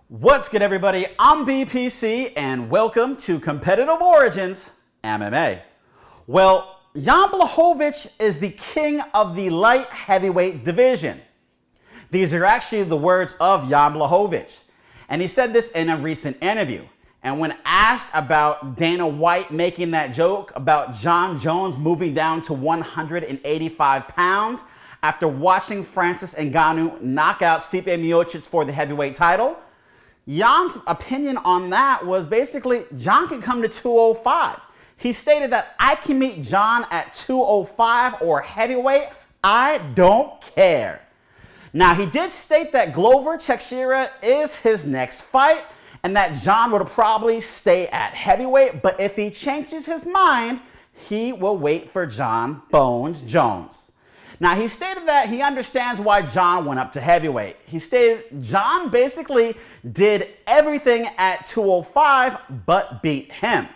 What's good, everybody? I'm BPC, and welcome to Competitive Origins MMA. Well, Jan Blachowicz is the king of the light heavyweight division. These are actually the words of Jan Blachowicz, and he said this in a recent interview. And when asked about Dana White making that joke about Jon Jones moving down to 185 pounds after watching Francis Ngannou knock out Stipe Miocic for the heavyweight title, Jan's opinion on that was basically Jon can come to 205. He stated that I can meet Jon at 205 or heavyweight. I don't care. Now, he did state that Glover Teixeira is his next fight and that Jon would probably stay at heavyweight, but if he changes his mind, he will wait for Jon Bones Jones. Now, he stated that he understands why Jon went up to heavyweight. He stated Jon basically did everything at 205 but beat him.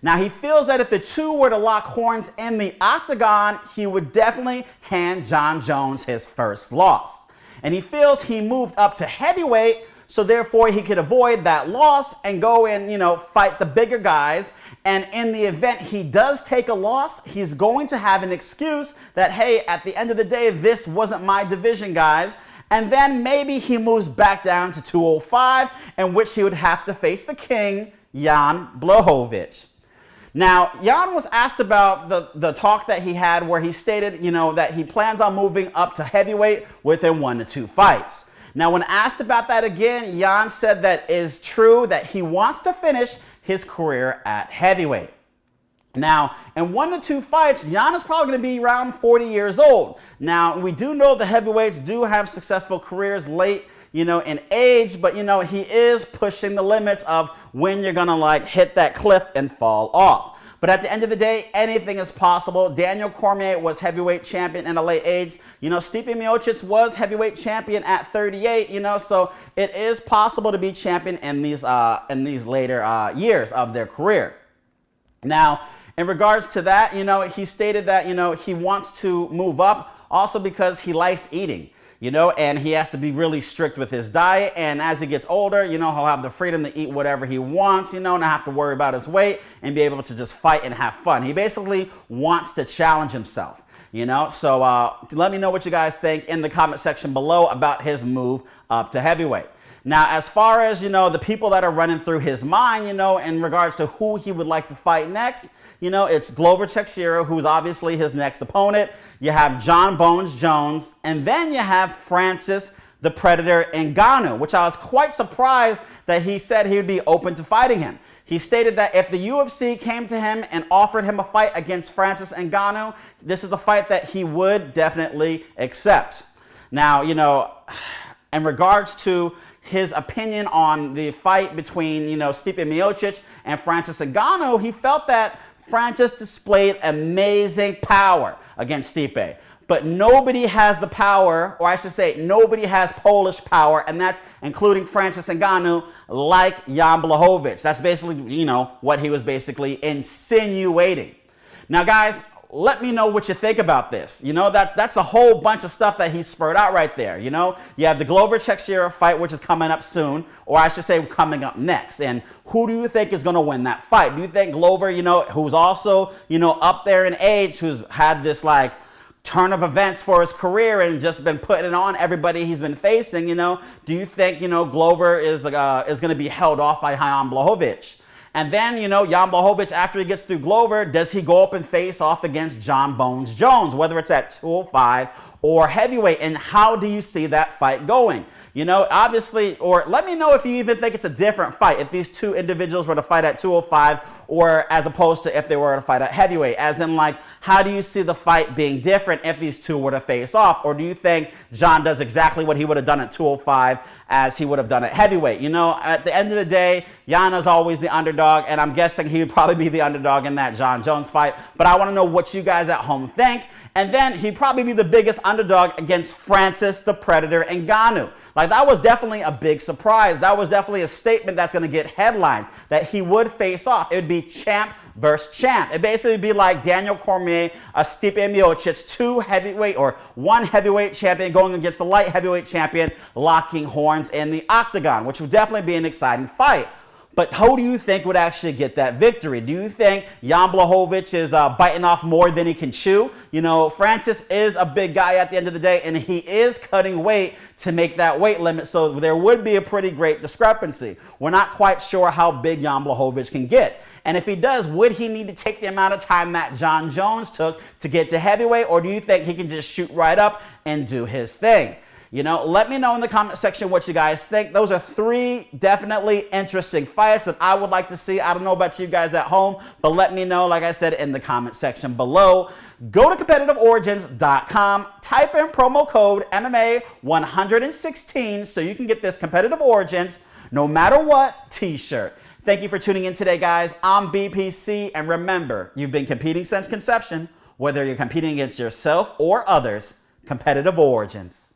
Now, he feels that if the two were to lock horns in the octagon, he would definitely hand Jon Jones his first loss. And he feels he moved up to heavyweight, so therefore he could avoid that loss and go and, fight the bigger guys. And in the event he does take a loss, he's going to have an excuse that, hey, at the end of the day, this wasn't my division, guys. And then maybe he moves back down to 205, in which he would have to face the king, Jan Blachowicz. Now, Jan was asked about the talk that he had where he stated, that he plans on moving up to heavyweight within 1 to 2 fights. Now, when asked about that again, Jan said that it is true that he wants to finish his career at heavyweight. Now, in 1 to 2 fights, Jan is probably going to be around 40 years old. Now, we do know the heavyweights do have successful careers late, in age, but, he is pushing the limits of when you're going to, hit that cliff and fall off. But at the end of the day, anything is possible. Daniel Cormier was heavyweight champion in a late age. Stipe Miocic was heavyweight champion at 38, so it is possible to be champion in these later years of their career. Now, in regards to that, he stated that, he wants to move up also because he likes eating. And he has to be really strict with his diet. And as he gets older, he'll have the freedom to eat whatever he wants, not have to worry about his weight and be able to just fight and have fun. He basically wants to challenge himself, So let me know what you guys think in the comment section below about his move up to heavyweight. Now, as far as, the people that are running through his mind, in regards to who he would like to fight next, it's Glover Teixeira, who's obviously his next opponent. You have Jon Bones Jones, and then you have Francis the Predator Ngannou, which I was quite surprised that he said he would be open to fighting him. He stated that if the UFC came to him and offered him a fight against Francis Ngannou, this is a fight that he would definitely accept. Now, in regards to his opinion on the fight between, Stipe Miocic and Francis Ngannou, he felt that Francis displayed amazing power against Stipe. But nobody has the power, or I should say, nobody has Polish power, and that's including Francis Ngannou, like Jan Blachowicz. That's basically, what he was basically insinuating. Now, guys, let me know what you think about this. That's a whole bunch of stuff that he spurred out right there. You have the Glover Teixeira fight, which is coming up soon, or I should say coming up next. And who do you think is going to win that fight? Do you think Glover, who's also, up there in age, who's had this turn of events for his career and just been putting it on everybody he's been facing, do you think, Glover is going to be held off by Jan Blachowicz? And then, Jan Blachowicz, after he gets through Glover, does he go up and face off against Jon Bones Jones, whether it's at 205 or heavyweight? And how do you see that fight going? Obviously, or let me know if you even think it's a different fight, if these two individuals were to fight at 205 or as opposed to if they were to fight at heavyweight. As in, how do you see the fight being different if these two were to face off? Or do you think Jon does exactly what he would have done at 205 as he would have done at heavyweight? At the end of the day, Jan is always the underdog, and I'm guessing he would probably be the underdog in that Jon Jones fight. But I want to know what you guys at home think. And then he'd probably be the biggest underdog against Francis the Predator Ngannou. That was definitely a big surprise. That was definitely a statement that's going to get headlines, that he would face off. It would be champ versus champ. It basically be like Daniel Cormier, Stipe Miocic, one heavyweight champion going against the light heavyweight champion, locking horns in the octagon, which would definitely be an exciting fight. But who do you think would actually get that victory? Do you think Jan Blachowicz is biting off more than he can chew? You know, Francis is a big guy at the end of the day, and he is cutting weight to make that weight limit, so there would be a pretty great discrepancy. We're not quite sure how big Jan Blachowicz can get. And if he does, would he need to take the amount of time that Jon Jones took to get to heavyweight, or do you think he can just shoot right up and do his thing? You know, let me know in the comment section what you guys think. Those are 3 definitely interesting fights that I would like to see. I don't know about you guys at home, but let me know, like I said, in the comment section below. Go to competitiveorigins.com, type in promo code MMA116 so you can get this Competitive Origins no matter what t-shirt. Thank you for tuning in today, guys. I'm BPC, and remember, you've been competing since conception. Whether you're competing against yourself or others, Competitive Origins.